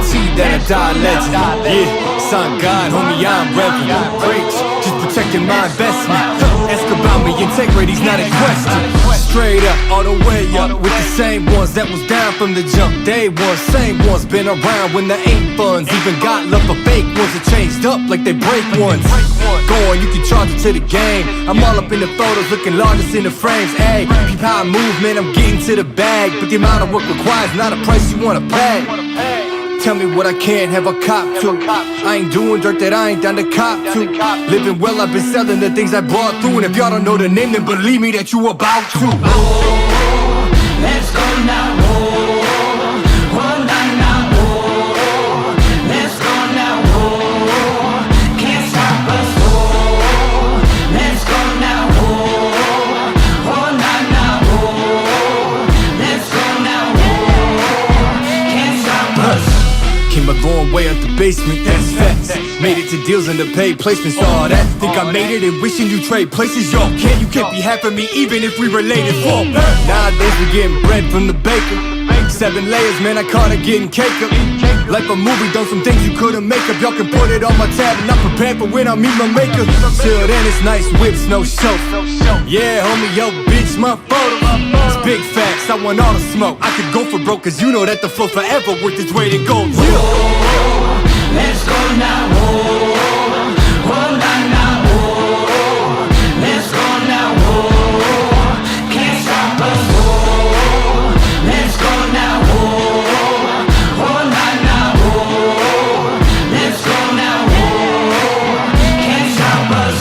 guaranteed that I die a legend. Yeah, son God, homie, I'm reverend. Preach, just protecting my investment. Ask about me, integrity's not in question. Straight up, all the way up, with the same ones that was down from the jump. Day one, same ones, been around when there ain't funds. Even got love for fake ones that changed up like they break ones. Go on, you can charge it to the game. I'm all up in the photos, looking largest in the frames. Ayy, peep how I move, man, I'm getting to the bag. But the amount of work requires not a price you wanna pay. Tell me what I can't have a cop to. I ain't doing dirt that I ain't down to cop to. Living well, I've been selling the things I brought through. And if y'all don't know the name, then believe me that you about to. Oh, let's go now. Oh, nah, nah, oh, let's go now. Oh, can't stop us. Oh, let's go now. Oh, nah, nah, oh, let's go now. Oh, can't stop us. Came a long way out the basement, that's facts. Made it to deals and the paid placements, all that. Think I made it and wishing you trade places. Yo, you can't be half of me even if we related. Fuck. Nowadays we getting bread from the baker. 7 layers, man, I caught it getting cake up. Like a movie, done some things you couldn't make up. Y'all can put it on my tab and I'm prepared for when I meet my maker. Till then it's nice whips, no show. Yeah, homie, yo, bitch, my photo. It's big facts, I want all the smoke. I could go for broke, cause you know that the flow forever worth its weight in gold. Yeah. Oh, let's go now. Oh, nah, nah, oh, let's go now. Oh, can't stop us. Oh, let's go now. Oh, nah, nah, oh, let's go now. Oh, can't stop us.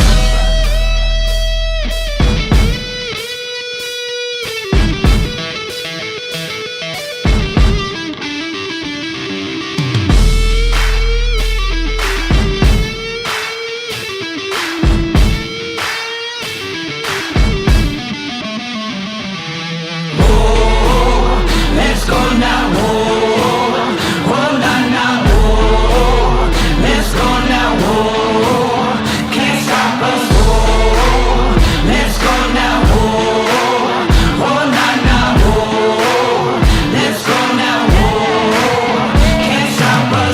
Let's go now, oh, nah, nah, oh, let's go now, oh, can't stop us, oh, let's go now, oh, nah, nah, oh, let's go now, oh, can't stop us.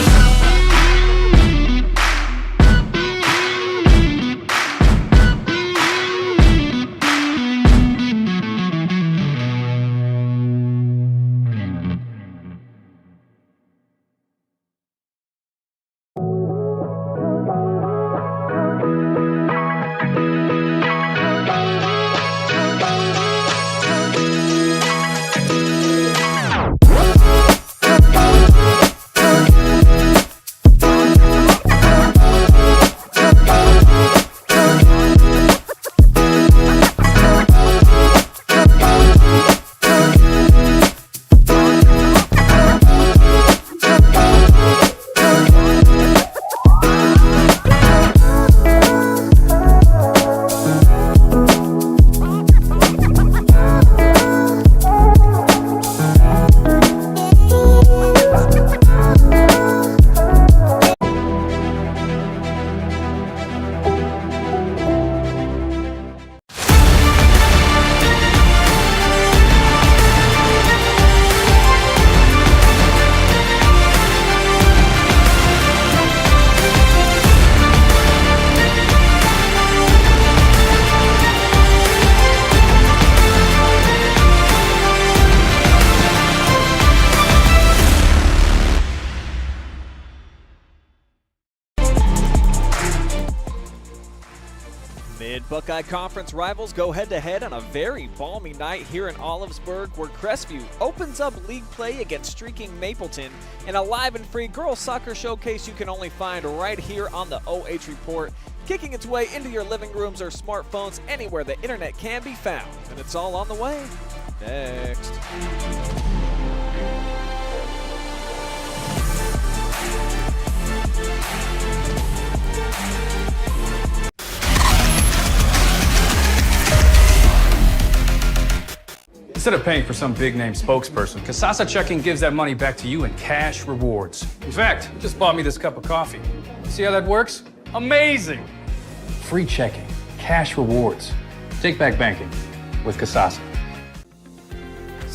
Mid-Buckeye Conference rivals go head-to-head on a very balmy night here in Olivesburg, where Crestview opens up league play against streaking Mapleton in a live and free girls soccer showcase you can only find right here on the OH Report, kicking its way into your living rooms or smartphones anywhere the internet can be found. And it's all on the way next. Instead of paying for some big-name spokesperson, Kasasa Checking gives that money back to you in cash rewards. In fact, it just bought me this cup of coffee. See how that works? Amazing! Free checking, cash rewards. Take back banking with Kasasa.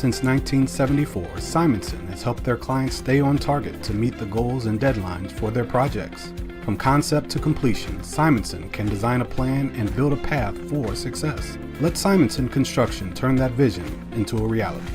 Since 1974, Simonson has helped their clients stay on target to meet the goals and deadlines for their projects. From concept to completion, Simonson can design a plan and build a path for success. Let Simonson Construction turn that vision into a reality.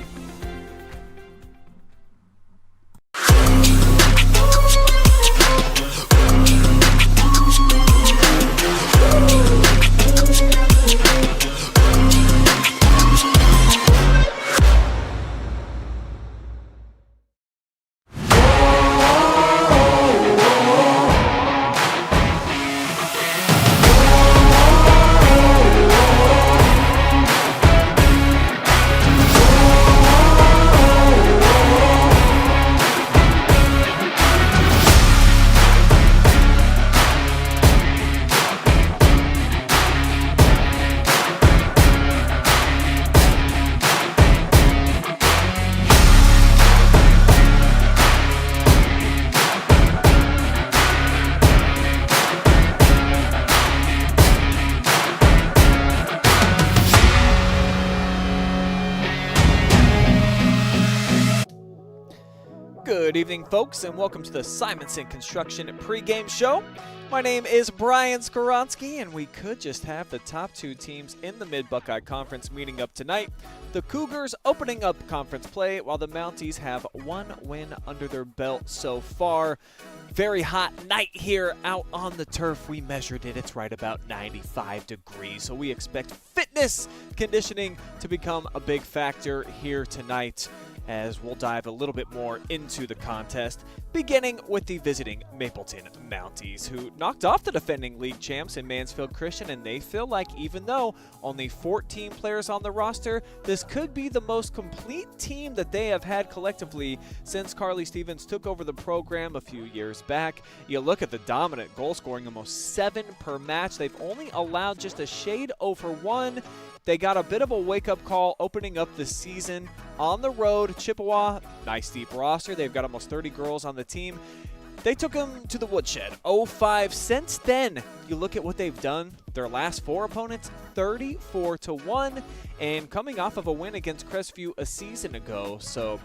Good evening, folks, and welcome to the Simonson Construction pregame show. My name is Brian Skoronsky, and we could just have the top two teams in the Mid-Buckeye Conference meeting up tonight. The Cougars opening up conference play, while the Mounties have one win under their belt so far. Very hot night here out on the turf. We measured it. It's right about 95 degrees, so we expect fitness conditioning to become a big factor here tonight, as we'll dive a little bit more into the contest, beginning with the visiting Mapleton Mounties, who knocked off the defending league champs in Mansfield Christian, and they feel like even though only 14 players on the roster, this could be the most complete team that they have had collectively since Carly Stevens took over the program a few years back. You look at the dominant goal scoring, almost 7 per match. They've only allowed just a shade over 1. They got a bit of a wake-up call opening up the season on the road. Chippewa, nice deep roster. They've got almost 30 girls on the team. They took them to the woodshed, 0-5. Since then, you look at what they've done. Their last 4 opponents, 34-1, and coming off of a win against Crestview a season ago. So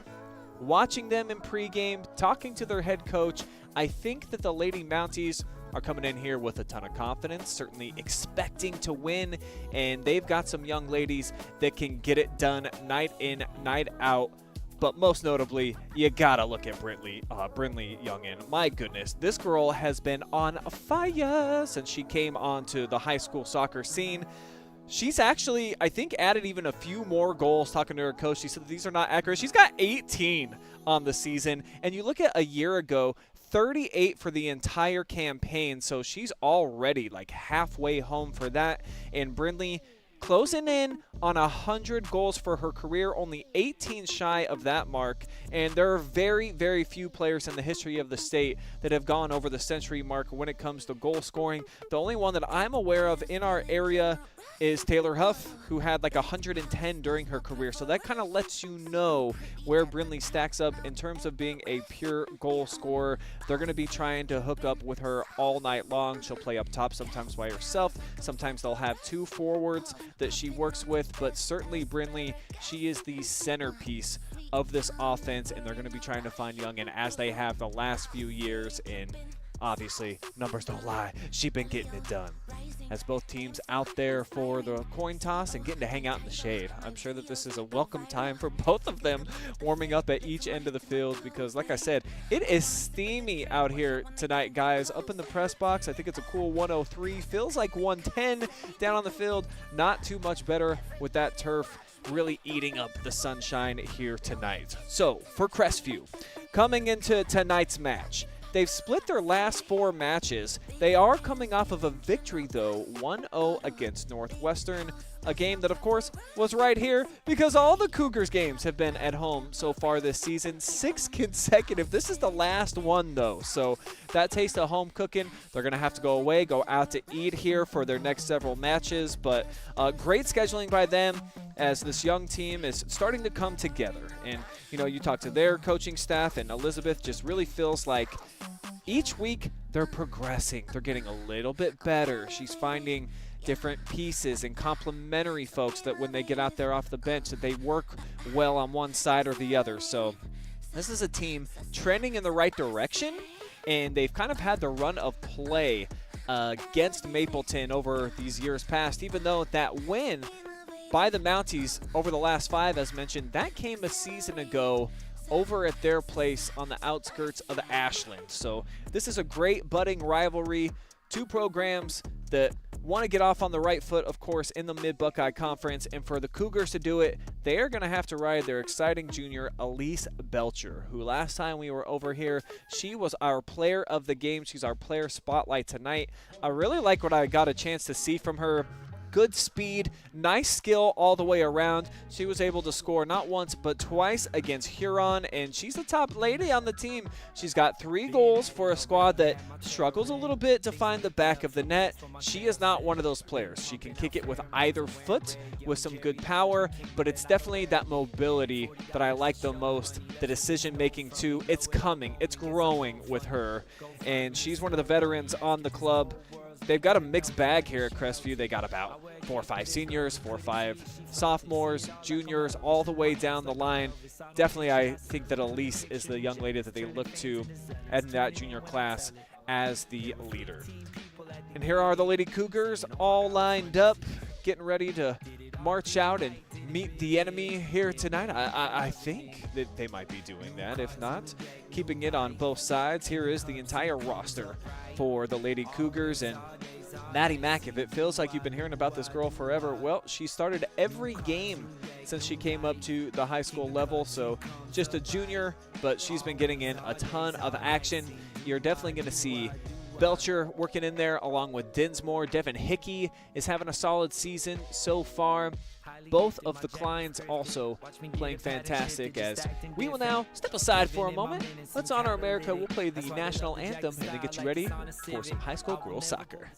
watching them in pregame, talking to their head coach, I think that the Lady Mounties are coming in here with a ton of confidence, certainly expecting to win, and they've got some young ladies that can get it done night in, night out. But most notably, you gotta look at Brindley Youngin. My goodness, this girl has been on fire since she came onto the high school soccer scene. She's actually, I think, added even a few more goals. Talking to her coach, she said that these are not accurate. She's got 18 on the season, and you look at a year ago, 38 for the entire campaign, so she's already like halfway home for that. And Brindley closing in on 100 goals for her career, only 18 shy of that mark. And there are very, very few players in the history of the state that have gone over the century mark when it comes to goal scoring. The only one that I'm aware of in our area is Taylor Huff, who had like 110 during her career. So that kind of lets you know where Brindley stacks up in terms of being a pure goal scorer. They're going to be trying to hook up with her all night long. She'll play up top sometimes by herself. Sometimes they'll have 2 forwards that she works with, but certainly Brindley, she is the centerpiece of this offense, and they're going to be trying to find Youngin as they have the last few years. And obviously, numbers don't lie. She's been getting it done. As both teams out there for the coin toss and getting to hang out in the shade. I'm sure that this is a welcome time for both of them, warming up at each end of the field, because like I said, it is steamy out here tonight, guys. Up in the press box, I think it's a cool 103. Feels like 110 down on the field. Not too much better with that turf really eating up the sunshine here tonight. So for Crestview, coming into tonight's match, they've split their last 4 matches. They are coming off of a victory, though, 1-0 against Northwestern, a game that, of course, was right here because all the Cougars games have been at home so far this season, 6 consecutive. This is the last one, though, so that taste of home cooking, they're going to have to go away, go out to eat here for their next several matches, but great scheduling by them as this young team is starting to come together. And, you know, you talk to their coaching staff, and Elizabeth just really feels like each week they're progressing. They're getting a little bit better. She's finding different pieces and complementary folks that when they get out there off the bench that they work well on one side or the other. So this is a team trending in the right direction, and they've kind of had the run of play against Mapleton over these years past, even though that win by the Mounties over the last 5, as mentioned, that came a season ago over at their place on the outskirts of Ashland. So this is a great budding rivalry. Two programs that want to get off on the right foot, of course, in the Mid-Buckeye Conference. And for the Cougars to do it, they are going to have to ride their exciting junior, Elise Belcher, who last time we were over here, she was our player of the game. She's our player spotlight tonight. I really like what I got a chance to see from her. Good speed, nice skill all the way around. She was able to score not once but twice against Huron, and she's the top lady on the team. She's got 3 goals for a squad that struggles a little bit to find the back of the net. She is not one of those players. She can kick it with either foot with some good power, but it's definitely that mobility that I like the most. The decision making too, it's coming, it's growing with her, and she's one of the veterans on the club. They've got a mixed bag here at Crestview. They got about 4 or 5 seniors, 4 or 5 sophomores, juniors, all the way down the line. Definitely, I think that Elise is the young lady that they look to in that junior class as the leader. And here are the Lady Cougars all lined up, getting ready to march out and meet the enemy here tonight. I think that they might be doing that. If not, keeping it on both sides. Here is the entire roster for the Lady Cougars. And Maddie Mack, if it feels like you've been hearing about this girl forever, well, she started every game since she came up to the high school level. So just a junior, but she's been getting in a ton of action. You're definitely going to see Belcher working in there along with Dinsmore. Devin Hickey is having a solid season so far. Both of the Kleins also playing fantastic. As we will now step aside for a moment. Let's honor America. We'll play the national anthem and then get you ready for some high school girls soccer.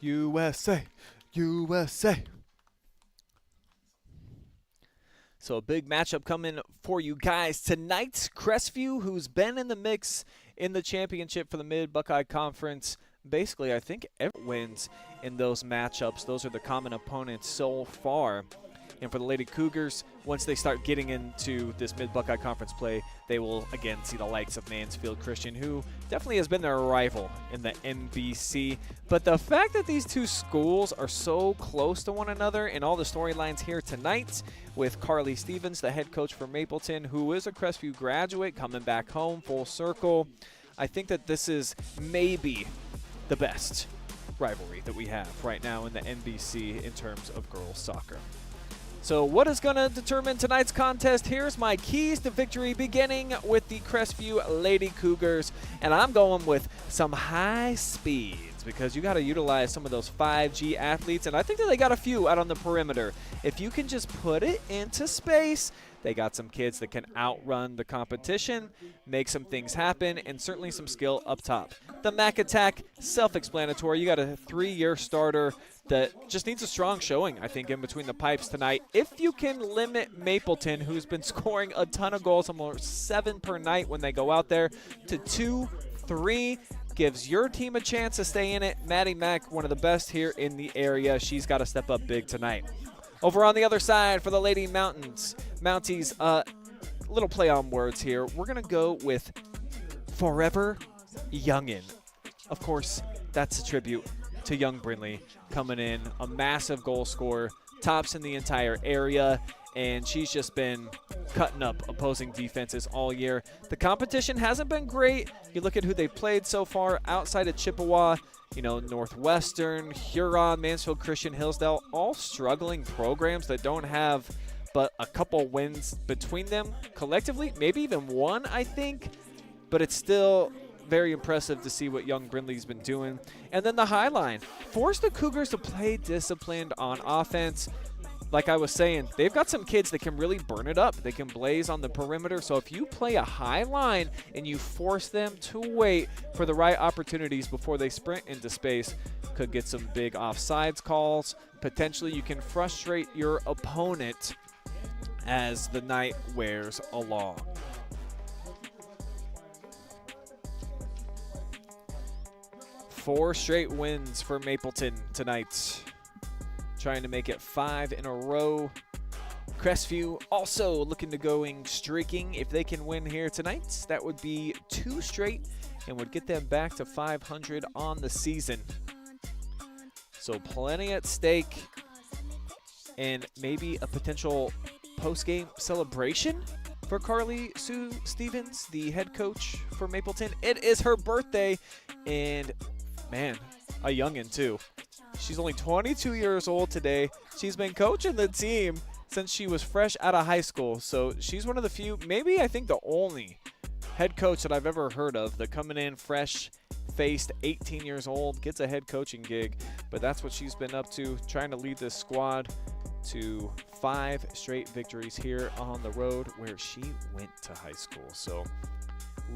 USA, USA. So a big matchup coming for you guys tonight. Crestview, who's been in the mix in the championship for the Mid-Buckeye Conference. Basically, I think everyone wins in those matchups. Those are the common opponents so far. And for the Lady Cougars, once they start getting into this Mid-Buckeye Conference play, they will again see the likes of Mansfield Christian, who definitely has been their rival in the MBC. But the fact that these two schools are so close to one another and all the storylines here tonight with Carly Stevens, the head coach for Mapleton, who is a Crestview graduate, coming back home full circle, I think that this is maybe the best rivalry that we have right now in the MBC in terms of girls soccer. So what is going to determine tonight's contest? Here's my keys to victory, beginning with the Crestview Lady Cougars. And I'm going with some high speeds because you got to utilize some of those 5G athletes. And I think that they got a few out on the perimeter. If you can just put it into space, they got some kids that can outrun the competition, make some things happen, and certainly some skill up top. The Mac attack, self-explanatory. You got a 3-year starter that just needs a strong showing, I think, in between the pipes tonight. If you can limit Mapleton, who's been scoring a ton of goals, almost 7 per night when they go out there, to 2, 3, gives your team a chance to stay in it. Maddie Mack, one of the best here in the area. She's got to step up big tonight. Over on the other side for the Lady Mounties, little play on words here. We're going to go with Forever Youngin. Of course, that's a tribute to young Brindley coming in, a massive goal scorer, tops in the entire area, and she's just been cutting up opposing defenses all year. The competition hasn't been great. You look at who they've played so far outside of Chippewa, you know, Northwestern, Huron, Mansfield Christian, Hillsdale, all struggling programs that don't have but a couple wins between them collectively, maybe even one, I think, but it's still very impressive to see what young Brindley's been doing. And then the high line forced the Cougars to play disciplined on offense. Like I was saying, they've got some kids that can really burn it up. They can blaze on the perimeter. So if you play a high line and you force them to wait for the right opportunities before they sprint into space, could get some big offsides calls. Potentially you can frustrate your opponent as the night wears along. Four straight wins for Mapleton tonight, trying to make it 5 in a row. Crestview also looking to going streaking. If they can win here tonight, that would be 2 straight and would get them back to 500 on the season. So plenty at stake and maybe a potential post-game celebration for Carly Sue Stevens, the head coach for Mapleton. It is her birthday, and man, a youngin' too. She's only 22 years old today. She's been coaching the team since she was fresh out of high school. So she's one of the few, maybe I think the only head coach that I've ever heard of that coming in fresh-faced, 18 years old, gets a head coaching gig. But that's what she's been up to, trying to lead this squad to 5 straight victories here on the road where she went to high school. So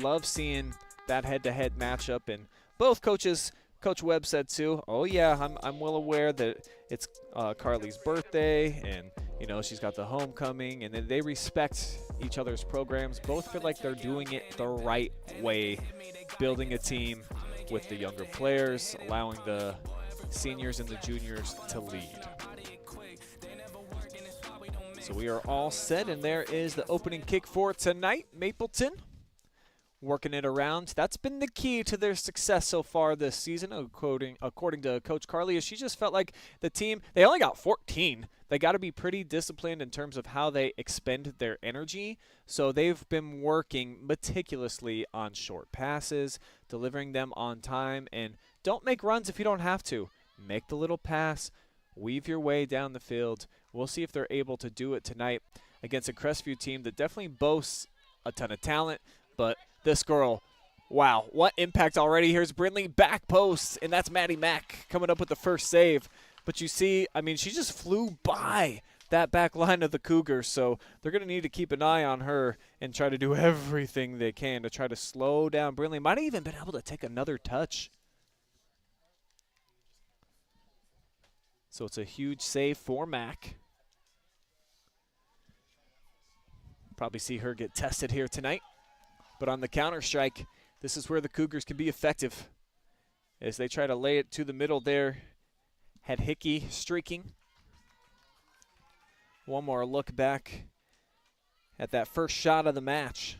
love seeing that head-to-head matchup, and both coaches, Coach Webb said too, oh yeah, I'm well aware that it's Carly's birthday, and you know she's got the homecoming, and then they respect each other's programs. Both feel like they're doing it the right way, building a team with the younger players, allowing the seniors and the juniors to lead. So we are all set, and there is the opening kick for tonight. Mapleton working it around. That's been the key to their success so far this season, according to Coach Carly. She just felt like the team, they only got 14. They got to be pretty disciplined in terms of how they expend their energy. So they've been working meticulously on short passes, delivering them on time, and don't make runs if you don't have to. Make the little pass, weave your way down the field. We'll see if they're able to do it tonight against a Crestview team that definitely boasts a ton of talent, but this girl, wow, what impact already. Here's Brindley back post, and that's Maddie Mack coming up with the first save. But you see, I mean, she just flew by that back line of the Cougars, so they're going to need to keep an eye on her and try to do everything they can to try to slow down Brindley. Might have even been able to take another touch. So it's a huge save for Mack. Probably see her get tested here tonight. But on the counter strike, this is where the Cougars can be effective as they try to lay it to the middle there. Had Hickey streaking. One more look back at that first shot of the match.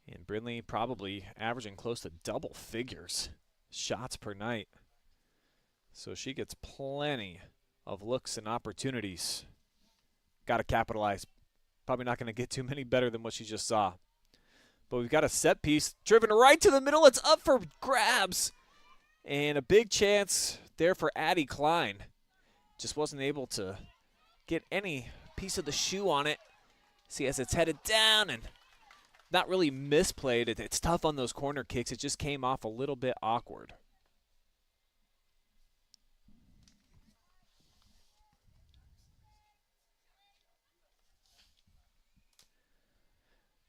And Brindley probably averaging close to double figures shots per night. So she gets plenty of looks and opportunities. Got to capitalize. Probably not going to get too many better than what she just saw. But we've got a set piece driven right to the middle. It's up for grabs. And a big chance there for Addie Klein. Just wasn't able to get any piece of the shoe on it. See, as it's headed down and not really misplayed. It's tough on those corner kicks. It just came off a little bit awkward.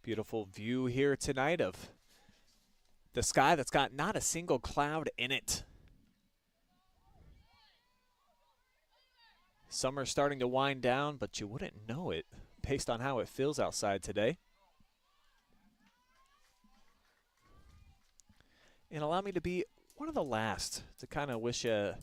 Beautiful view here tonight of the sky that's got not a single cloud in it. Summer's starting to wind down, but you wouldn't know it based on how it feels outside today. And allow me to be one of the last to kind of wish a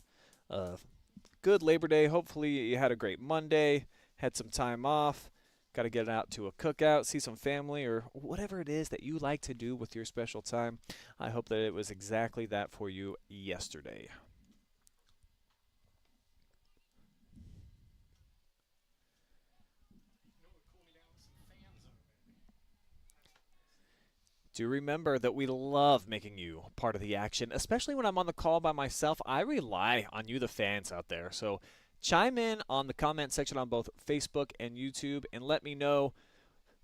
good Labor Day. Hopefully you had a great Monday, had some time off, got to get out to a cookout, see some family, or whatever it is that you like to do with your special time. I hope that it was exactly that for you yesterday. Do remember that we love making you part of the action, especially when I'm on the call by myself. I rely on you, the fans out there. So chime in on the comment section on both Facebook and YouTube and let me know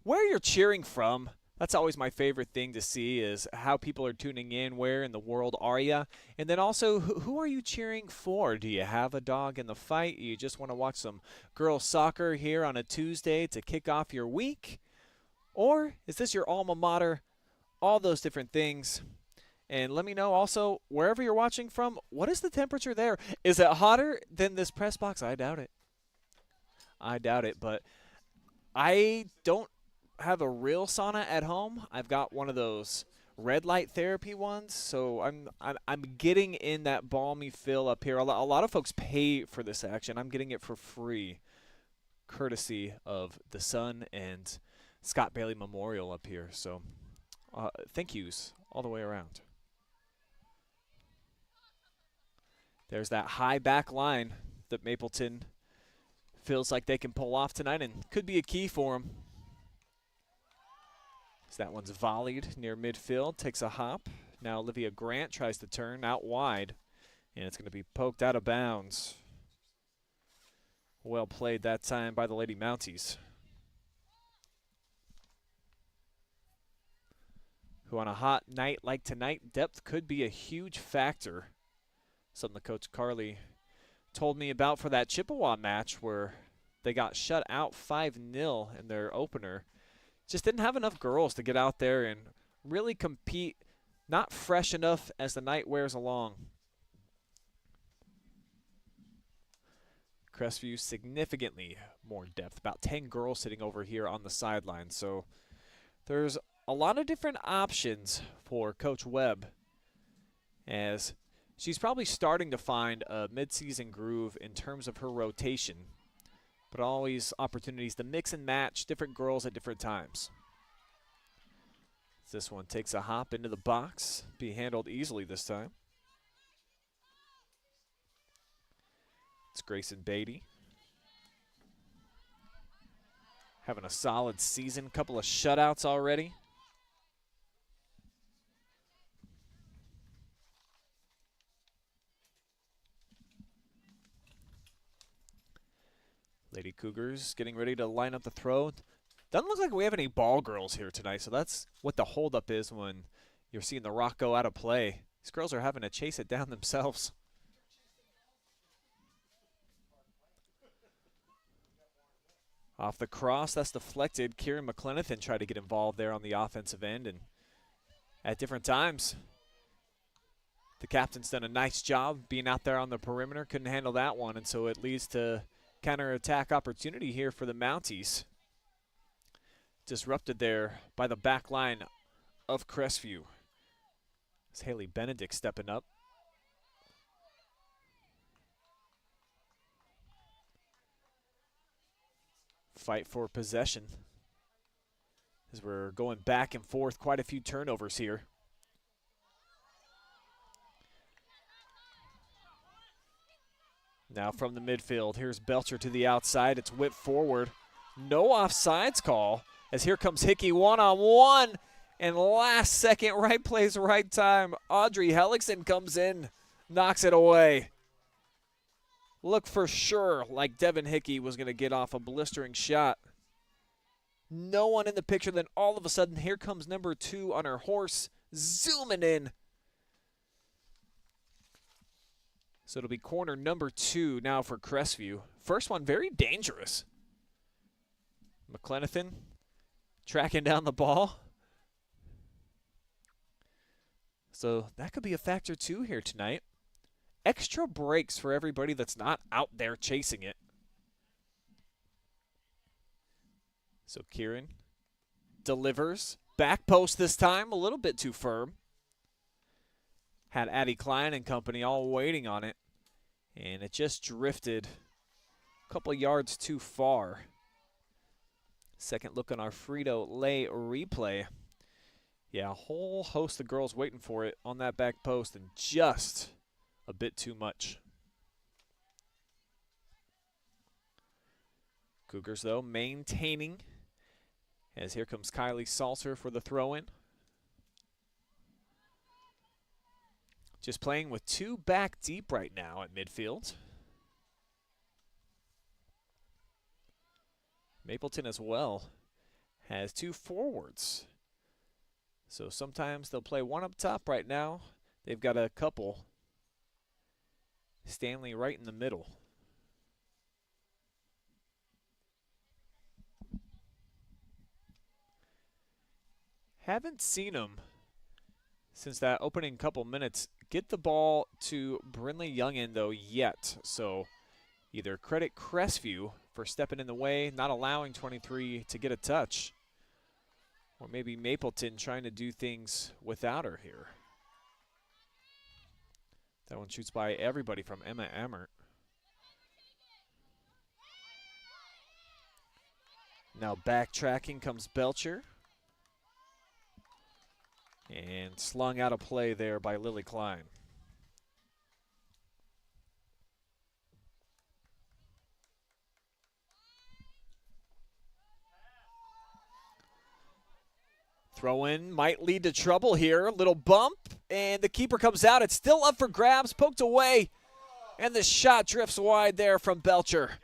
where you're cheering from. That's always my favorite thing to see is how people are tuning in. Where in the world are you? And then also, who are you cheering for? Do you have a dog in the fight? You just want to watch some girls soccer here on a Tuesday to kick off your week? Or is this your alma mater? All those different things. And let me know also, wherever you're watching from, what is the temperature there? Is it hotter than this press box? I doubt it. I doubt it, but I don't have a real sauna at home. I've got one of those red light therapy ones, so I'm getting in that balmy feel up here. A lot of folks pay for this action. I'm getting it for free, courtesy of the Sun and Scott Bailey Memorial up here. So thank yous all the way around. There's that high back line that Mapleton feels like they can pull off tonight and could be a key for them. So that one's volleyed near midfield, takes a hop. Now Olivia Grant tries to turn out wide, and it's going to be poked out of bounds. Well played that time by the Lady Mounties, who on a hot night like tonight, depth could be a huge factor. Something that Coach Carley told me about for that Chippewa match where they got shut out 5-0 in their opener. Just didn't have enough girls to get out there and really compete, not fresh enough as the night wears along. Crestview significantly more depth, about 10 girls sitting over here on the sideline. So there's a lot of different options for Coach Webb, as she's probably starting to find a midseason groove in terms of her rotation, but always opportunities to mix and match different girls at different times. This one takes a hop into the box, be handled easily this time. It's Grayson Beatty, having a solid season, couple of shutouts already. Lady Cougars getting ready to line up the throw. Doesn't look like we have any ball girls here tonight, so that's what the holdup is when you're seeing the rock go out of play. These girls are having to chase it down themselves. Off the cross, that's deflected. Kieran McClenathan tried to get involved there on the offensive end, and at different times, the captain's done a nice job being out there on the perimeter. Couldn't handle that one, and so it leads to counterattack opportunity here for the Mounties. Disrupted there by the back line of Crestview. It's Haley Benedict stepping up. Fight for possession as we're going back and forth. Quite a few turnovers here. Now from the midfield, here's Belcher to the outside. It's whipped forward. No offsides call, as here comes Hickey one-on-one. And last second, right place, right time. Audrey Hellickson comes in, knocks it away. Looked for sure like Devin Hickey was going to get off a blistering shot. No one in the picture. Then all of a sudden, here comes number 2 on her horse, zooming in. So it'll be corner number 2 now for Crestview. First one very dangerous. McClenathan tracking down the ball. So that could be a factor too here tonight. Extra breaks for everybody that's not out there chasing it. So Kieran delivers. Back post this time, a little bit too firm. Had Addie Klein and company all waiting on it. And it just drifted a couple yards too far. Second look on our Frito Lay replay. Yeah, a whole host of girls waiting for it on that back post, and just a bit too much. Cougars, though, maintaining, as here comes Kylie Salser for the throw-in. Just playing with 2 back deep right now at midfield. Mapleton as well has 2 forwards. So sometimes they'll play 1 up top. Right now, they've got a couple. Stanley right in the middle. Haven't seen him since that opening couple minutes get the ball to Brinley Youngin, though, yet. So either credit Crestview for stepping in the way, not allowing 23 to get a touch, or maybe Mapleton trying to do things without her here. That one shoots by everybody from Emma Emmert. Now backtracking comes Belcher. And slung out of play there by Lily Klein. Throw in might lead to trouble here. Little bump, and the keeper comes out. It's still up for grabs, poked away, and the shot drifts wide there from Belcher.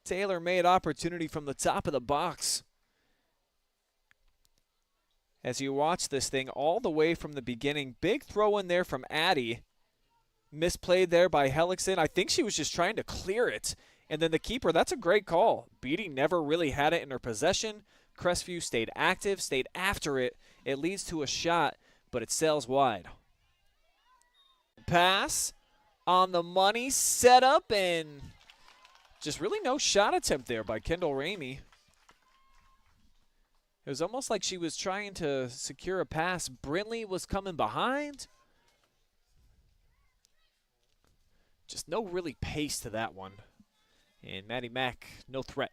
Taylor-made opportunity from the top of the box. As you watch this thing all the way from the beginning, big throw in there from Addie. Misplayed there by Hellickson. I think she was just trying to clear it. And then the keeper, that's a great call. Beatty never really had it in her possession. Crestview stayed active, stayed after it. It leads to a shot, but it sails wide. Pass on the money, set up, and just really no shot attempt there by Kendall Ramey. It was almost like she was trying to secure a pass. Brinley was coming behind. Just no really pace to that one. And Maddie Mack, no threat.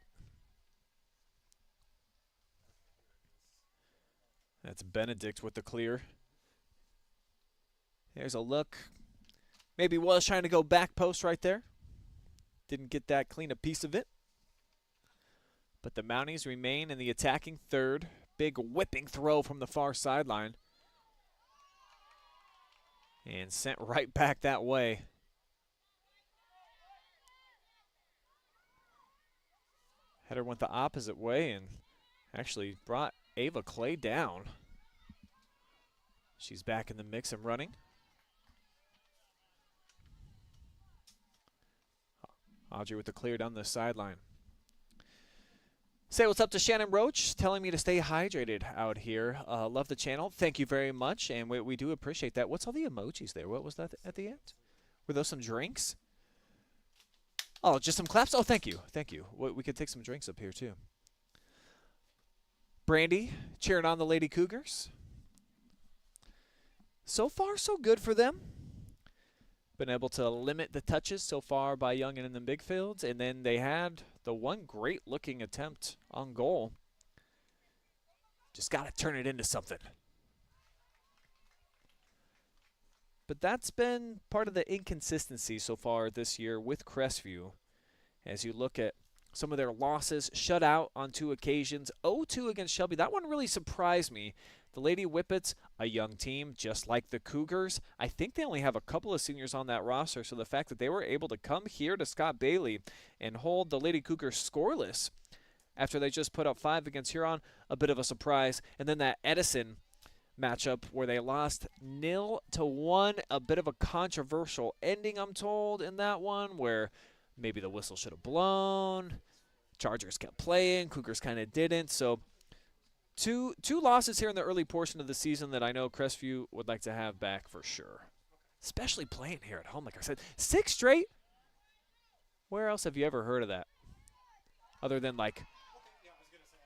That's Benedict with the clear. There's a look. Maybe was trying to go back post right there. Didn't get that clean a piece of it. But the Mounties remain in the attacking third. Big whipping throw from the far sideline. And sent right back that way. Header went the opposite way and actually brought Ava Clay down. She's back in the mix and running. Audrey with the clear down the sideline. Say what's up to Shannon Roach, telling me to stay hydrated out here. Love the channel. Thank you very much, and we do appreciate that. What's all the emojis there? What was that at the end? Were those some drinks? Oh, just some claps? Oh, thank you. Thank you. We could take some drinks up here, too. Brandy cheering on the Lady Cougars. So far, so good for them. Been able to limit the touches so far by Youngin in the big fields, and then they had the one great-looking attempt on goal. Just got to turn it into something. But that's been part of the inconsistency so far this year with Crestview. As you look at some of their losses, shut out on 2 occasions, 0-2 against Shelby. That one really surprised me. The Lady Whippets, a young team just like the Cougars. I think they only have a couple of seniors on that roster, so the fact that they were able to come here to Scott Bailey and hold the Lady Cougars scoreless after they just put up 5 against Huron, a bit of a surprise. And then that Edison matchup where they lost 0-1, a bit of a controversial ending, I'm told, in that one, where maybe the whistle should have blown. Chargers kept playing, Cougars kind of didn't. So two losses here in the early portion of the season that I know Crestview would like to have back for sure, especially playing here at home. Like I said, 6 straight. Where else have you ever heard of that? Other than, like,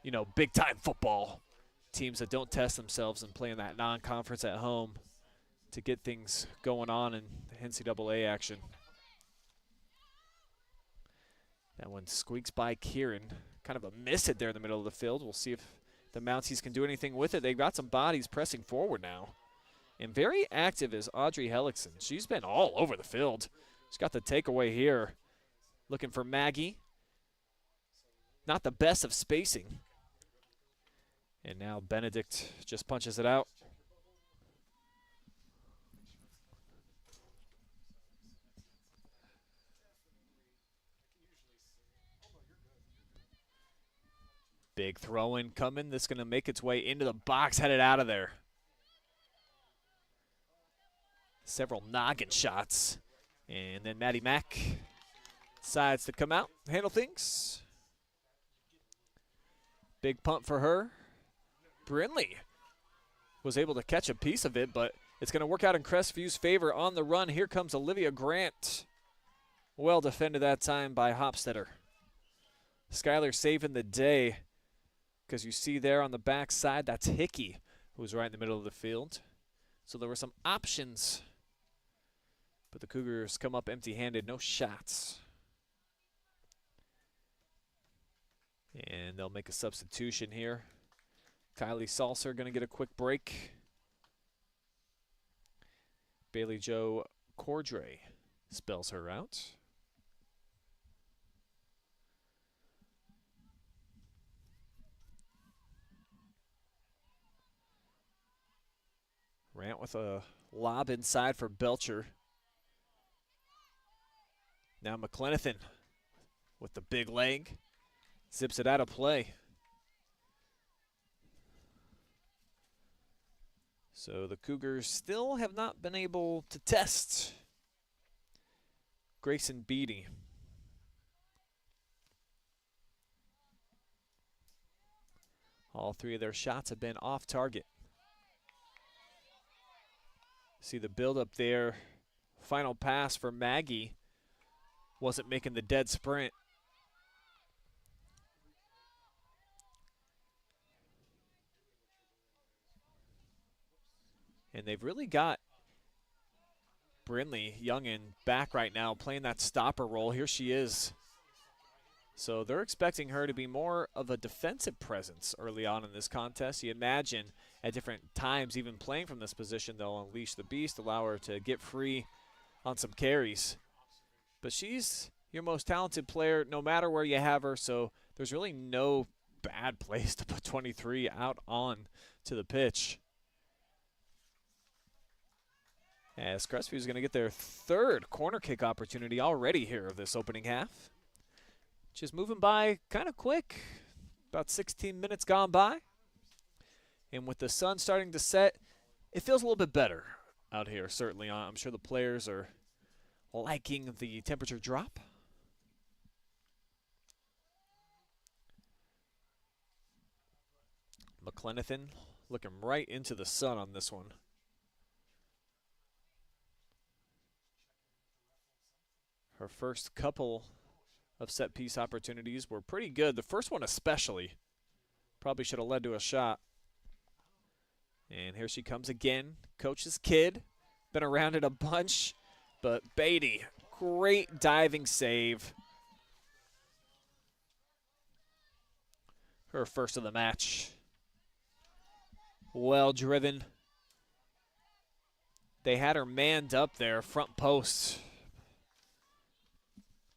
you know, big-time football teams that don't test themselves and play in that non-conference at home. to get things going on in NCAA action. That one squeaks by Kieran. Kind of a miss it there in the middle of the field. We'll see if the Mounties can do anything with it. They've got some bodies pressing forward now. And very active is Audrey Hellickson. She's been all over the field. She's got the takeaway here. Looking for Maggie. Not the best of spacing. And now Benedict just punches it out. Big throw-in coming. This is going to make its way into the box, headed out of there. Several noggin shots. And then Maddie Mack decides to come out, handle things. Big punt for her. Brinley was able to catch a piece of it, but it's going to work out in Crestview's favor on the run. Here comes Olivia Grant. Well defended that time by Hopstetter. Skylar saving the day, because you see there on the back side, that's Hickey, who was right in the middle of the field. So there were some options, but the Cougars come up empty-handed, no shots. And they'll make a substitution here. Kylie Salser going to get a quick break. Bailey Jo Cordray spells her out. Rant with a lob inside for Belcher. Now McClenathan with the big leg. Zips it out of play. So the Cougars still have not been able to test Grayson Beatty. All three of their shots have been off target. See the build-up there. Final pass for Maggie. Wasn't making the dead sprint. And they've really got Brinley Youngin back right now, playing that stopper role. Here she is. So they're expecting her to be more of a defensive presence early on in this contest. You imagine at different times, even playing from this position, they'll unleash the beast, allow her to get free on some carries. But she's your most talented player no matter where you have her, so there's really no bad place to put 23 out on to the pitch. As Crestview is going to get their third corner kick opportunity already here of this opening half. Just moving by kind of quick. About 16 minutes gone by. And with the sun starting to set, it feels a little bit better out here, certainly. I'm sure the players are liking the temperature drop. McClenathan looking right into the sun on this one. Her first couple of set-piece opportunities were pretty good. The first one especially probably should have led to a shot. And here she comes again. Coach's kid. Been around it a bunch. But Beatty, great diving save. Her first of the match. Well driven. They had her manned up there, front post.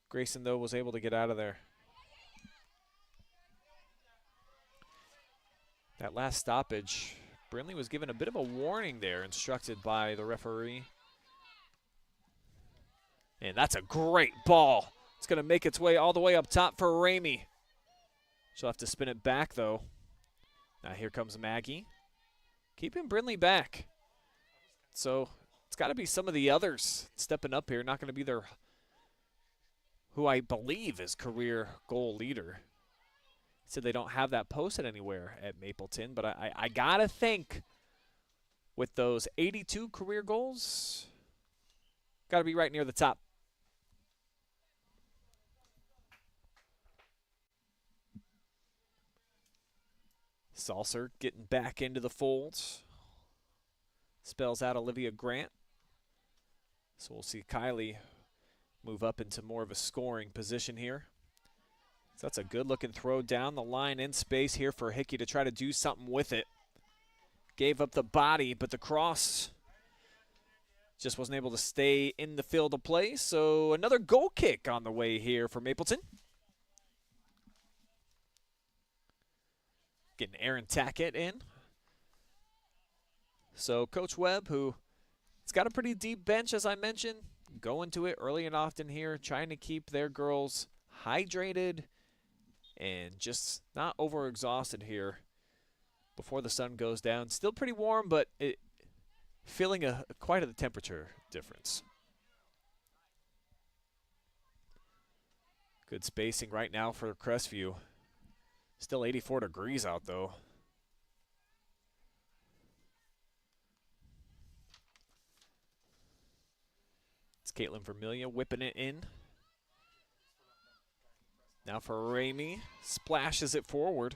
Grayson, though, was able to get out of there. That last stoppage, Brinley was given a bit of a warning there, instructed by the referee. And that's a great ball. It's going to make its way all the way up top for Ramey. She'll have to spin it back, though. Now here comes Maggie. Keeping Brinley back. So it's got to be some of the others stepping up here. Not going to be their, who I believe is career goal leader. Said they don't have that posted anywhere at Mapleton, but I got to think with those 82 career goals, got to be right near the top. Salser getting back into the fold. spells out Olivia Grant. So we'll see Kylie move up into more of a scoring position here. So that's a good-looking throw down the line in space here for Hickey to try to do something with it. Gave up the body, but the cross just wasn't able to stay in the field of play. So another goal kick on the way here for Mapleton. Getting Aaron Tackett in. So Coach Webb, who has got a pretty deep bench, as I mentioned, going to it early and often here, trying to keep their girls hydrated and just not overexhausted here before the sun goes down. Still pretty warm, but feeling quite a temperature difference. Good spacing right now for Crestview. Still 84 degrees out, though. It's Caitlin Vermilia whipping it in. Now for Ramey. Splashes it forward.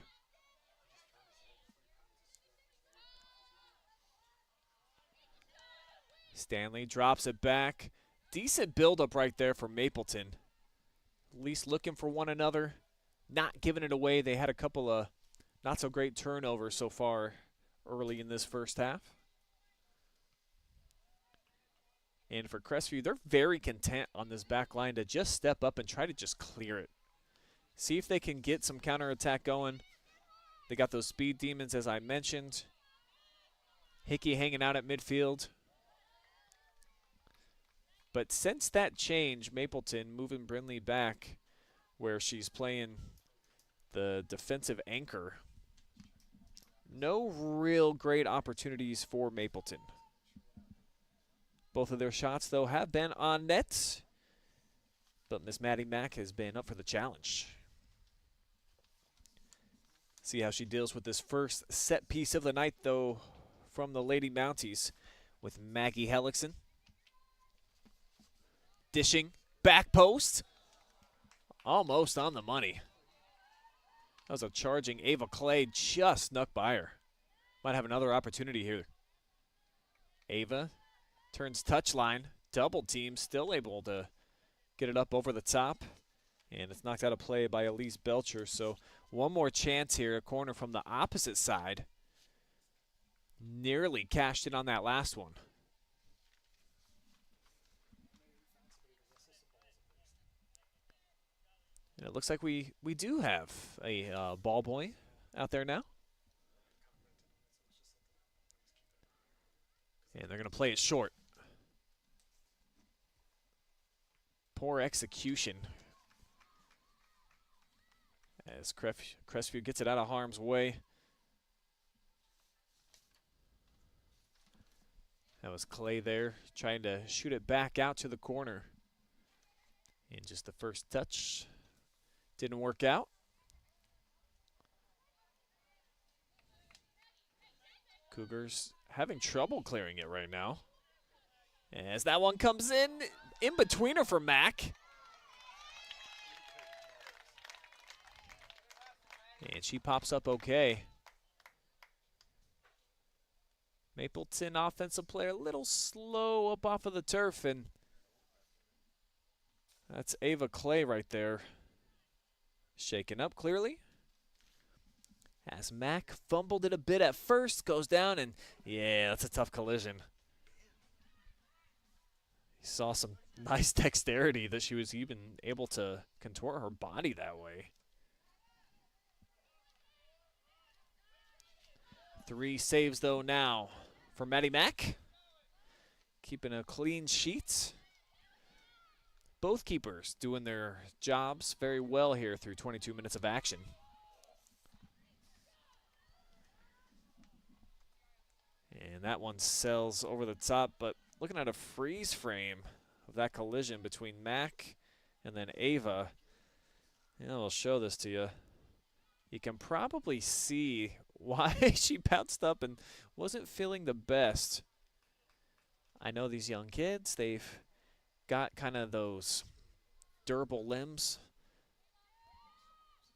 Stanley drops it back. Decent buildup right there for Mapleton. At least looking for one another. Not giving it away. They had a couple of not so great turnovers so far early in this first half. And for Crestview, they're very content on this back line to just step up and try to just clear it. See if they can get some counterattack going. They got those speed demons, as I mentioned. Hickey hanging out at midfield. But since that change, Mapleton moving Brinley back where she's playing the defensive anchor. No real great opportunities for Mapleton. Both of their shots, though, have been on net. But Miss Maddie Mack has been up for the challenge. See how she deals with this first set piece of the night, though, from the Lady Mounties with Maggie Hellickson. Dishing, back post. Almost on the money. That was a charging Ava Clay, just snuck by her. Might have another opportunity here. Ava turns touchline, double team, still able to get it up over the top. And it's knocked out of play by Elise Belcher. So one more chance here, a corner from the opposite side. Nearly cashed in on that last one. And it looks like we do have a ball boy out there now. And they're going to play it short. Poor execution. As Crestview gets it out of harm's way. That was Clay there trying to shoot it back out to the corner. And just the first touch didn't work out. Cougars having trouble clearing it right now. As that one comes in between her for Mack. And she pops up okay. Mapleton offensive player a little slow up off of the turf, and that's Ava Clay right there. Shaken up clearly. As Mack fumbled it a bit at first, goes down, and yeah, that's a tough collision. You saw some nice dexterity that she was even able to contort her body that way. 3 saves, though, now for Maddie Mack. Keeping a clean sheet. Both keepers doing their jobs very well here through 22 minutes of action. And that one sails over the top, but looking at a freeze frame of that collision between Mack and then Ava, I'll show this to you. You can probably see why she bounced up and wasn't feeling the best. I know these young kids, they've got kind of those durable limbs,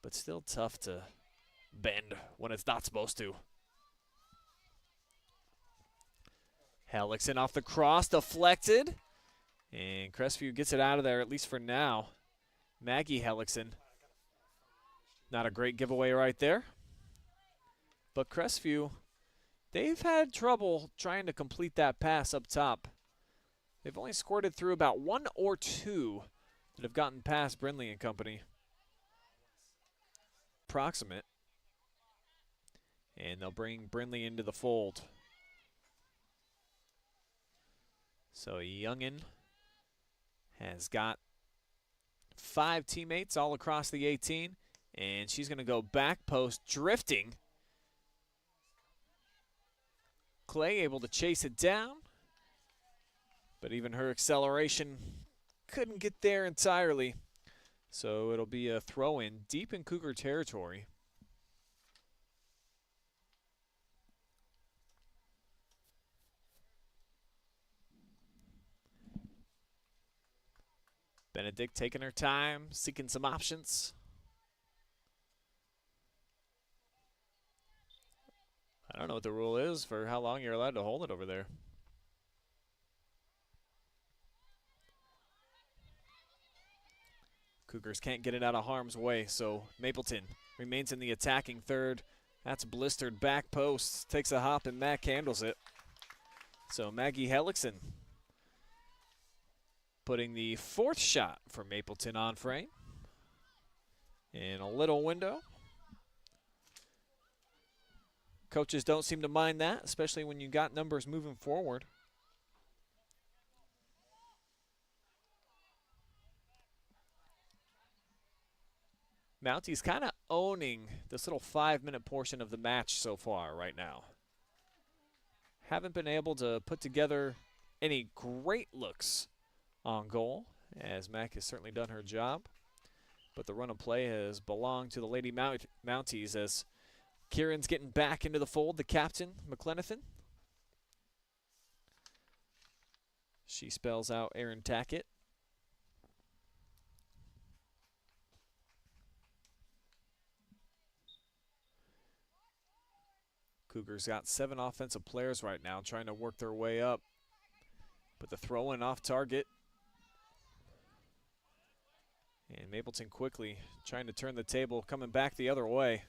but still tough to bend when it's not supposed to. Hellickson off the cross, deflected. And Crestview gets it out of there, at least for now. Maggie Hellickson. Not a great giveaway right there. But Crestview, they've had trouble trying to complete that pass up top. They've only squirted through about 1 or 2 that have gotten past Brindley and company. Approximate. And they'll bring Brindley into the fold. So Youngin has got 5 teammates all across the 18, and she's going to go back post drifting. Clay able to chase it down, but even her acceleration couldn't get there entirely. So it'll be a throw-in deep in Cougar territory. Benedict taking her time, seeking some options. I don't know what the rule is for how long you're allowed to hold it over there. Cougars can't get it out of harm's way, so Mapleton remains in the attacking third. That's blistered back post. Takes a hop and Mack handles it. So Maggie Hellickson putting the 4th shot for Mapleton on frame. In a little window. Coaches don't seem to mind that, especially when you got numbers moving forward. Mounties kind of owning this little 5-minute portion of the match so far right now. Haven't been able to put together any great looks on goal, as Mack has certainly done her job. But the run of play has belonged to the Lady Mounties as Kieran's getting back into the fold, the captain, McLenithan. She spells out Aaron Tackett. Cougars got 7 offensive players right now trying to work their way up. But the throw-in off target. And Mapleton quickly trying to turn the table, coming back the other way.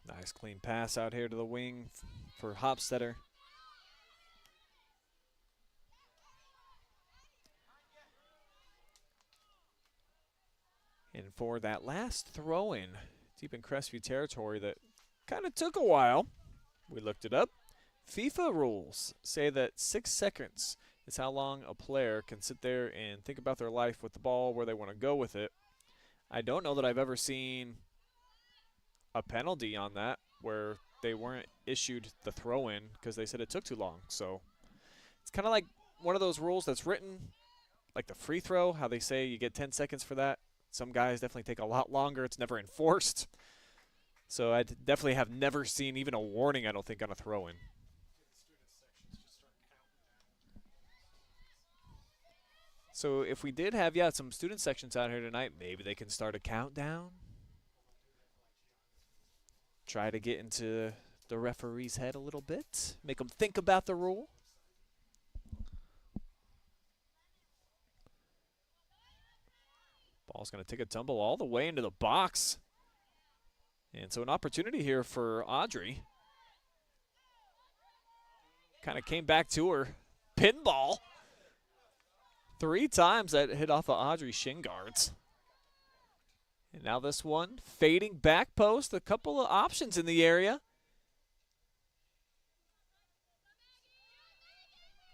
Nice clean pass out here to the wing for Hopstetter. And for that last throw-in deep in Crestview territory that kind of took a while, we looked it up. FIFA rules say that 6 seconds is how long a player can sit there and think about their life with the ball, where they want to go with it. I don't know that I've ever seen a penalty on that where they weren't issued the throw-in because they said it took too long. So it's kind of like one of those rules that's written, like the free throw, how they say you get 10 seconds for that. Some guys definitely take a lot longer. It's never enforced. So I definitely have never seen even a warning, I don't think, on a throw-in. So if we did have, some student sections out here tonight, maybe they can start a countdown. Try to get into the referee's head a little bit. Make them think about the rule. Ball's going to take a tumble all the way into the box. And so an opportunity here for Audrey. Kind of came back to her. Pinball. 3 times that hit off of Audrey's shin guards. And now this one, fading back post, a couple of options in the area.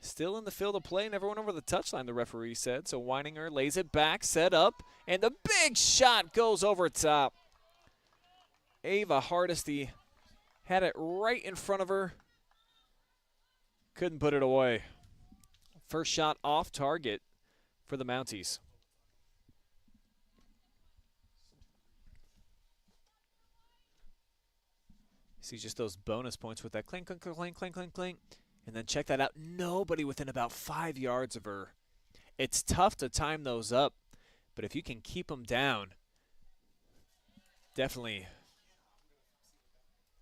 Still in the field of play, never went over the touchline, the referee said. So Weininger lays it back, set up, and the big shot goes over top. Ava Hardesty had it right in front of her. Couldn't put it away. First shot off target for the Mounties. See just those bonus points with that clink, clink, clink, clink, clink, clink. And then check that out. Nobody within about 5 yards of her. It's tough to time those up, But if you can keep them down, definitely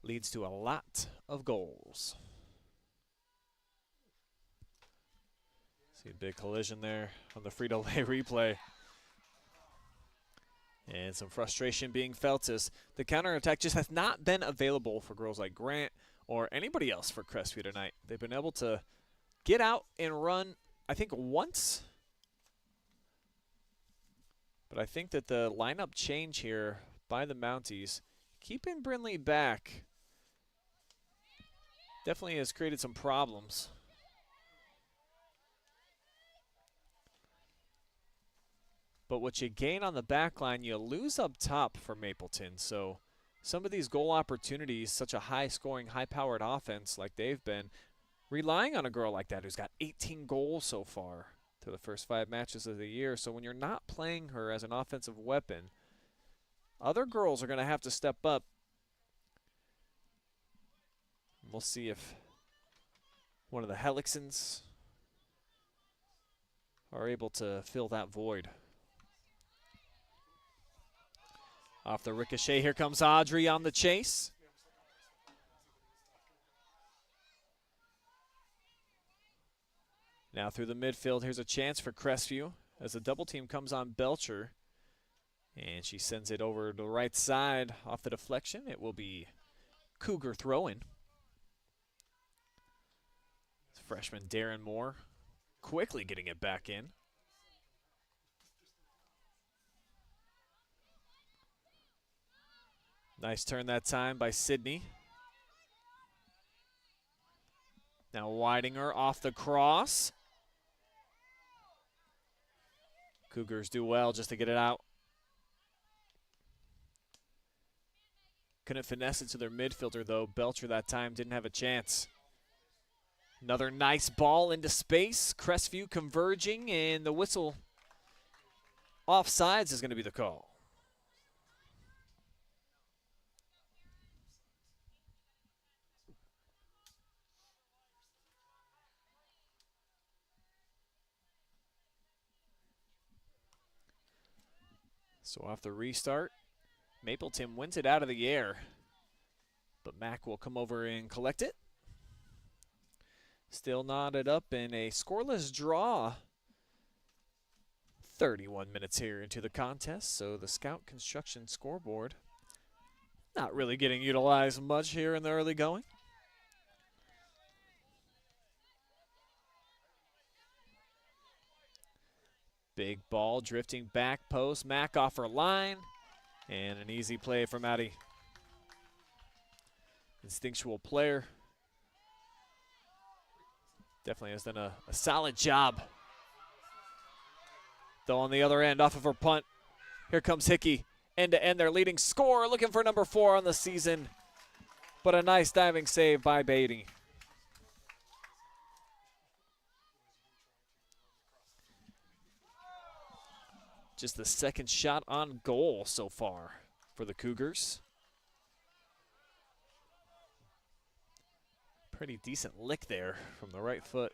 leads to a lot of goals. See a big collision there on the Frito Lay replay. And some frustration being felt as the counterattack just has not been available for girls like Grant or anybody else for Crestview tonight. They've been able to get out and run, I think, once. But I think that the lineup change here by the Mounties, keeping Brindley back, definitely has created some problems. But what you gain on the back line, you lose up top for Mapleton. So some of these goal opportunities, such a high-scoring, high-powered offense like they've been, relying on a girl like that who's got 18 goals so far through the first 5 matches of the year. So when you're not playing her as an offensive weapon, other girls are going to have to step up. We'll see if one of the Helixons are able to fill that void. Off the ricochet, here comes Audrey on the chase. Now through the midfield, here's a chance for Crestview as the double team comes on Belcher. And she sends it over to the right side off the deflection. It will be Cougar throw-in. Freshman Darren Moore quickly getting it back in. Nice turn that time by Sydney. Now Weidinger off the cross. Cougars do well just to get it out. Couldn't finesse it to their midfielder, though. Belcher that time didn't have a chance. Another nice ball into space. Crestview converging, and the whistle offsides is going to be the call. So off the restart, Mapleton wins it out of the air, but Mack will come over and collect it. Still knotted up in a scoreless draw. 31 minutes here into the contest, so the Scout Construction scoreboard not really getting utilized much here in the early going. Big ball drifting back post. Mack off her line. And an easy play from Maddie. Instinctual player. Definitely has done a solid job. Though on the other end, off of her punt. Here comes Hickey. End to end, their leading scorer. Looking for number 4 on the season. But a nice diving save by Beatty. Just the second shot on goal so far for the Cougars. Pretty decent lick there from the right foot.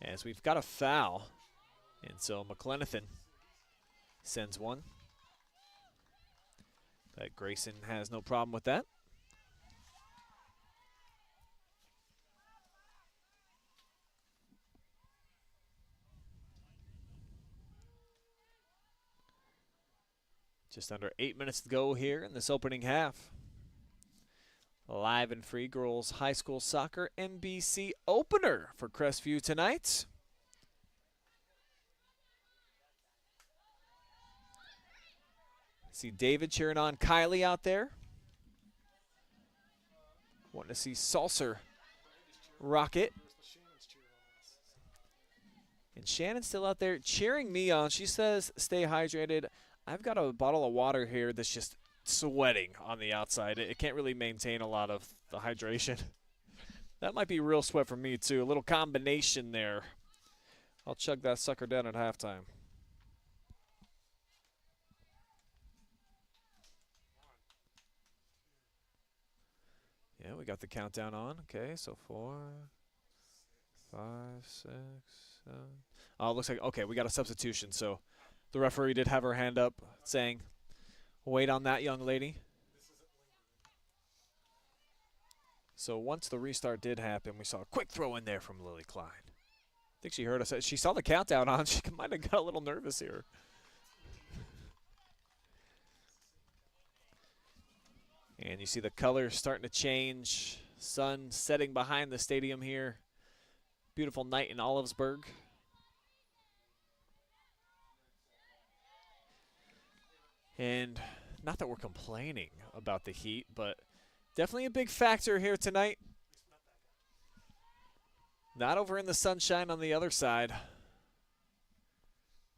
As we've got a foul. And so McLenithan sends one. But Grayson has no problem with that. Just under 8 minutes to go here in this opening half. Live and free girls high school soccer NBC opener for Crestview tonight. See David cheering on Kylie out there. Wanting to see Salser rock it. And Shannon's still out there cheering me on. She says, stay hydrated. I've got a bottle of water here that's just sweating on the outside. It can't really maintain a lot of the hydration. That might be real sweat for me, too. A little combination there. I'll chug that sucker down at halftime. Yeah, we got the countdown on. Okay, so 4, 5, 6, 7. Oh, it looks like, okay, we got a substitution. So The referee did have her hand up saying, wait on that young lady. So once the restart did happen, we saw a quick throw in there from Lily Klein. I think she heard us. She saw the countdown on. She might have got a little nervous here. And you see the colors starting to change. Sun setting behind the stadium here. Beautiful night in Olivesburg. And not that we're complaining about the heat, but definitely a big factor here tonight. Not over in the sunshine on the other side.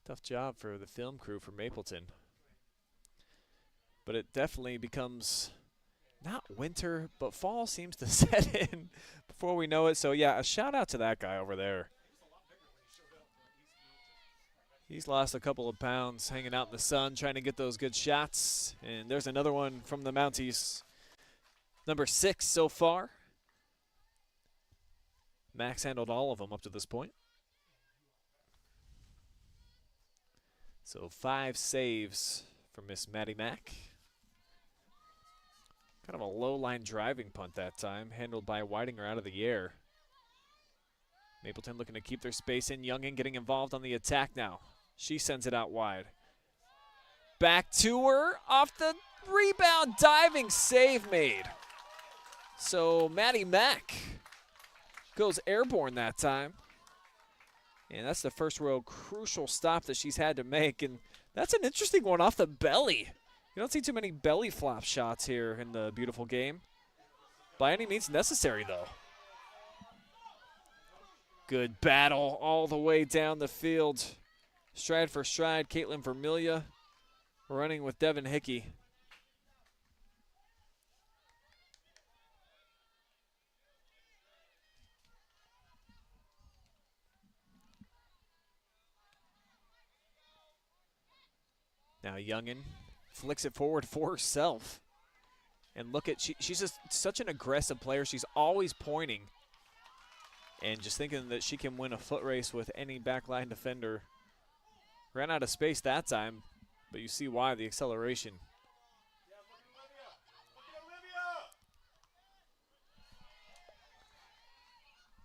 Tough job for the film crew for Mapleton. But it definitely becomes not winter, but fall seems to set in before we know it. So, yeah, a shout out to that guy over there. He's lost a couple of pounds hanging out in the sun, trying to get those good shots. And there's another one from the Mounties. Number 6 so far. Max handled all of them up to this point. So 5 saves for Miss Maddie Mack. Kind of a low-line driving punt that time, handled by Whitinger out of the air. Mapleton looking to keep their space in. Youngin getting involved on the attack now. She sends it out wide. Back to her, off the rebound, diving save made. So Maddie Mack goes airborne that time. And that's the first real crucial stop that she's had to make. And that's an interesting one off the belly. You don't see too many belly flop shots here in the beautiful game. By any means necessary, though. Good battle all the way down the field. Stride for stride, Caitlin Vermilia running with Devin Hickey. Now Youngin flicks it forward for herself. And look at, she's just such an aggressive player. She's always pointing. And just thinking that she can win a foot race with any backline defender. Ran out of space that time, but you see why, the acceleration.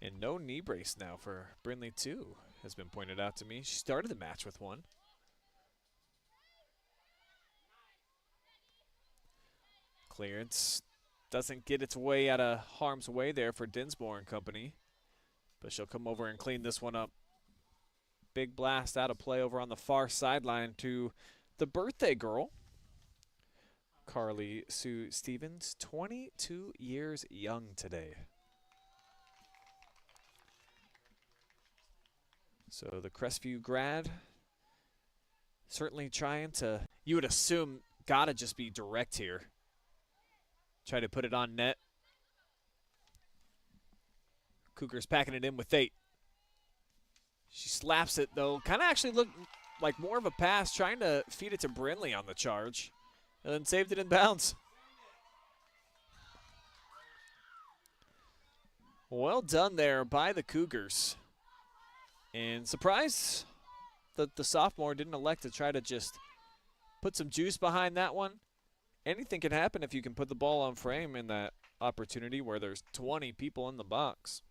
And no knee brace now for Brindley too, has been pointed out to me. She started the match with one. Clearance doesn't get its way out of harm's way there for Dinsmore and company. But she'll come over and clean this one up. Big blast out of play over on the far sideline to the birthday girl, Carly Sue Stevens, 22 years young today. So the Crestview grad certainly trying to, you would assume, gotta just be direct here. Try to put it on net. Cougars packing it in with 8. She slaps it, though. Kind of actually looked like more of a pass, trying to feed it to Brindley on the charge. And then saved it in bounds. Well done there by the Cougars. And surprise that the sophomore didn't elect to try to just put some juice behind that one. Anything can happen if you can put the ball on frame in that opportunity where there's 20 people in the box.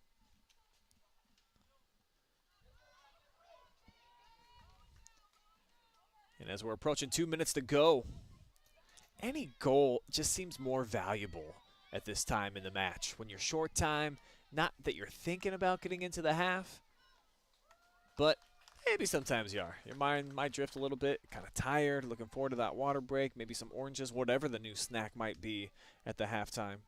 And as we're approaching 2 minutes to go, any goal just seems more valuable at this time in the match. When you're short time, not that you're thinking about getting into the half, but maybe sometimes you are. Your mind might drift a little bit, kind of tired, looking forward to that water break, maybe some oranges, whatever the new snack might be at the halftime.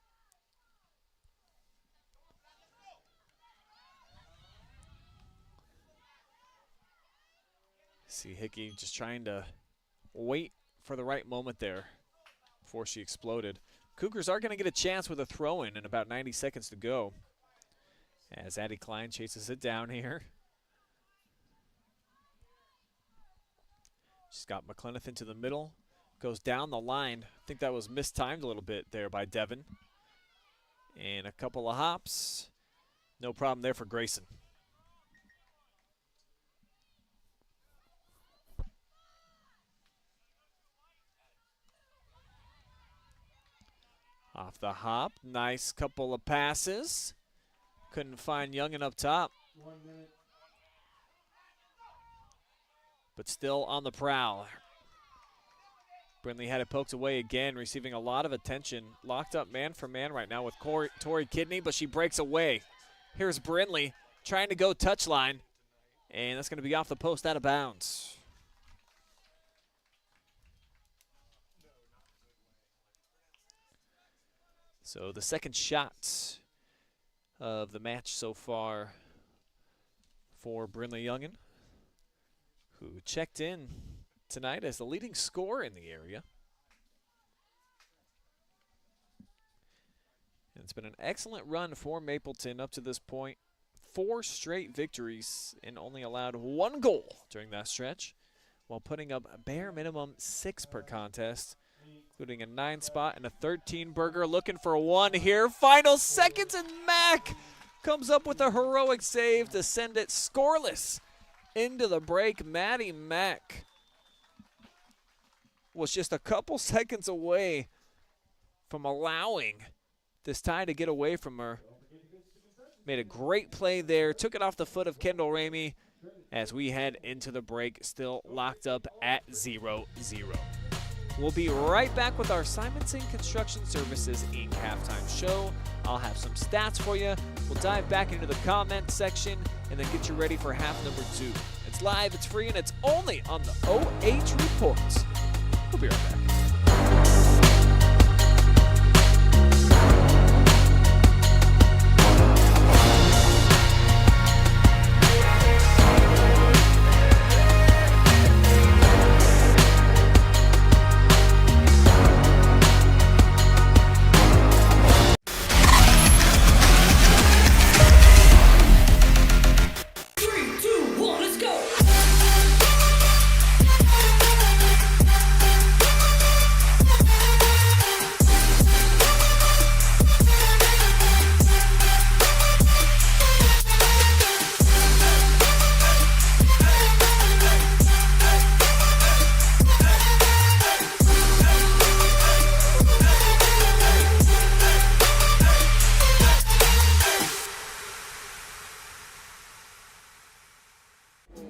See Hickey just trying to wait for the right moment there before she exploded. Cougars are going to get a chance with a throw-in in about 90 seconds to go as Addie Klein chases it down here. She's got McClenith into the middle, goes down the line. I think that was mistimed a little bit there by Devin. And a couple of hops. No problem there for Grayson. Off the hop, nice couple of passes. Couldn't find Youngin up top. But still on the prowl. Brindley had it poked away again, receiving a lot of attention. Locked up man for man right now with Tori Kidney, but she breaks away. Here's Brindley trying to go touchline, and that's going to be off the post, out of bounds. So the second shot of the match so far for Brindley Youngin, who checked in tonight as the leading scorer in the area. And it's been an excellent run for Mapleton up to this point. 4 straight victories and only allowed 1 goal during that stretch, while putting up a bare minimum 6 per contest, including a 9 spot and a 13 burger. Looking for 1 here. Final seconds, and Mack comes up with a heroic save to send it scoreless into the break. Maddie Mack was just a couple seconds away from allowing this tie to get away from her. Made a great play there, took it off the foot of Kendall Ramey as we head into the break, still locked up at 0-0. We'll be right back with our Simonson Construction Services Inc. halftime show. I'll have some stats for you. We'll dive back into the comment section and then get you ready for half number 2. It's live, it's free, and it's only on the OH Report. We'll be right back.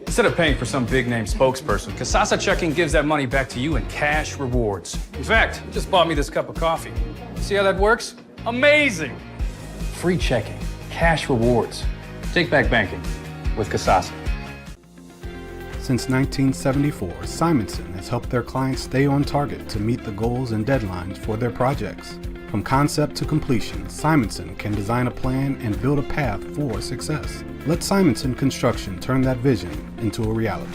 Instead of paying for some big-name spokesperson, Casasa Checking gives that money back to you in cash rewards. In fact, you just bought me this cup of coffee. See how that works? Amazing! Free checking, cash rewards. Take back banking with Casasa. Since 1974, Simonson has helped their clients stay on target to meet the goals and deadlines for their projects. From concept to completion, Simonson can design a plan and build a path for success. Let Simonson Construction turn that vision into a reality.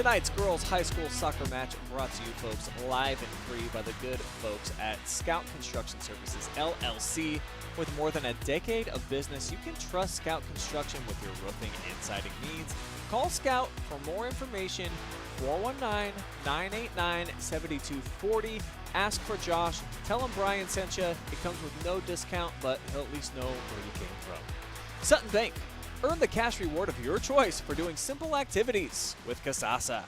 Tonight's girls high school soccer match brought to you folks live and free by the good folks at Scout Construction Services, LLC. With more than a decade of business, you can trust Scout Construction with your roofing and siding needs. Call Scout for more information, 419-989-7240. Ask for Josh. Tell him Brian sent you. It comes with no discount, but he'll at least know where you came from. Sutton Bank. Earn the cash reward of your choice for doing simple activities with Casasa.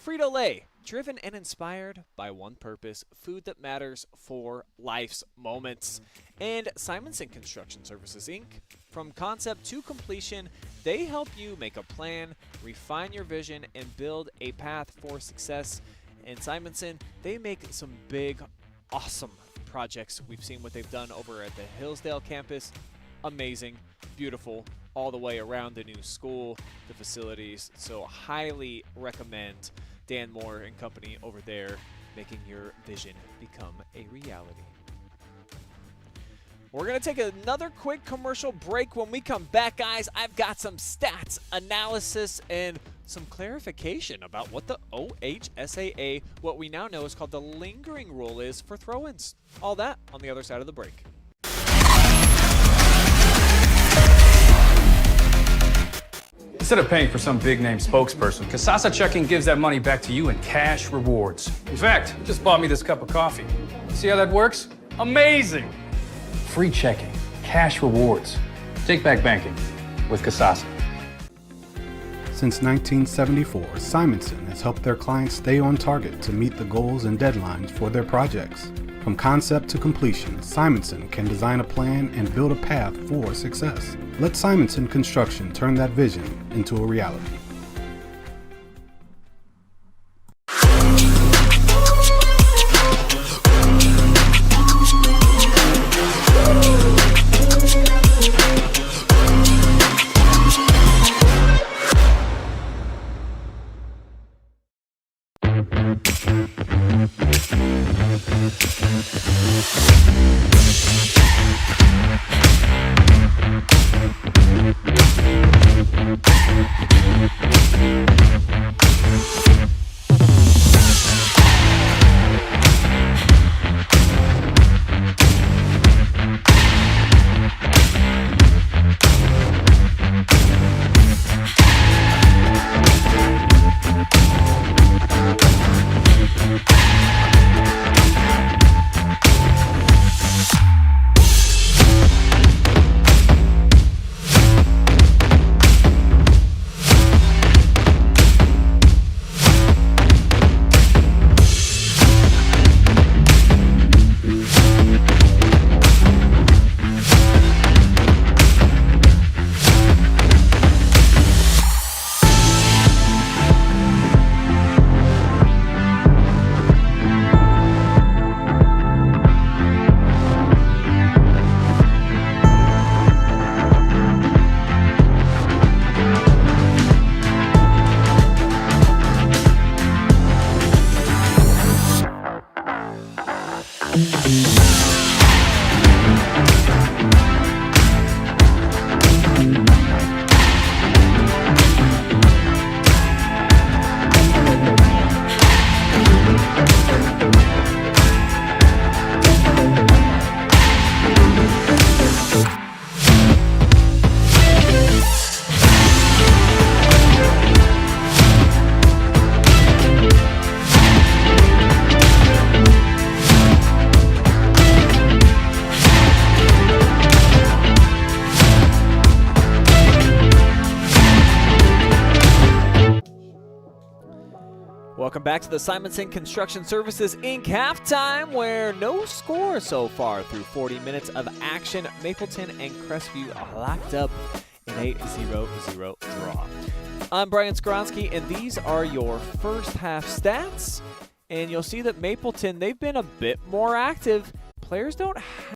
Frito Lay. Driven and inspired by one purpose, food that matters for life's moments. And Simonson Construction Services, Inc. From concept to completion, they help you make a plan, refine your vision, and build a path for success. And Simonson, they make some big, awesome projects. We've seen what they've done over at the Hillsdale campus. Amazing, beautiful, all the way around the new school, the facilities. So highly recommend Dan Moore and company over there, making your vision become a reality. We're going to take another quick commercial break. When we come back, guys, I've got some stats, analysis, and some clarification about what the OHSAA, what we now know is called the lingering rule, is for throw-ins. All that on the other side of the break. Instead of paying for some big-name spokesperson, Casasa Checking gives that money back to you in cash rewards. In fact, you just bought me this cup of coffee. See how that works? Amazing! Free checking, cash rewards. Take back banking with Casasa. Since 1974, Simonson has helped their clients stay on target to meet the goals and deadlines for their projects. From concept to completion, Simonson can design a plan and build a path for success. Let Simonson Construction turn that vision into a reality. Welcome back to the Simonson Construction Services, Inc. halftime, where no score so far through 40 minutes of action. Mapleton and Crestview locked up in a 0-0 draw. I'm Brian Skronsky, and these are your first half stats. And you'll see that Mapleton, they've been a bit more active. Players don't